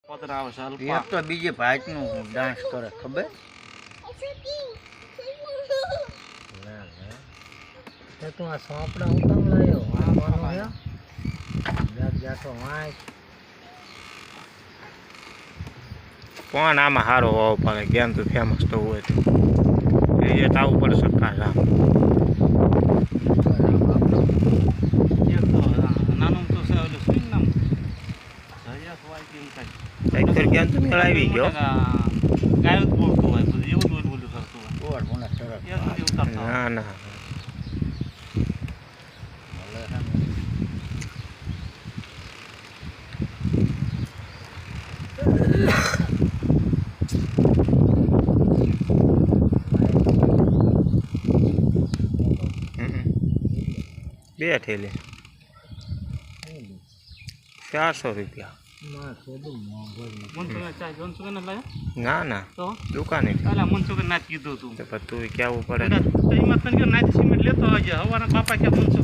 પતરા આવે છે એક અલ્પા તો બીજી ભાતનું ડાન્સ કરે ખબર તો તું આ સોપડા ઉતમ લાયો વાંચવાનો હે જાતો વાંચ કોણ આમાં સારો હોવો પડે ગેમ તો ફેમસ તો હોય તો એ આવું પડે સરકાર રામ એક તો નાનું તો છે ઓલું સ્વિંગ નામ જયાસ વાય કેમ કાંઈ એક ગેમ તો મેળાવી ગયો ગાયું જ બોલતું હોય બધું એવું જ બોલું કરતું હોય ગોળ મને સરસ એ જ નથી ઉતરતો ના ના બે થેલી 400 રૂપિયા માં થોડું મોંઘો મનસુખને ચાય મનસુખને લાવ્યા ના ના તો દુકાને અલા મનસુખે ના જ કીધું તું તો તું કેવું પડે તો એમાં તને નાચ સિમેન્ટ લેતો આવજે હવાના બાપા કે મનસુખ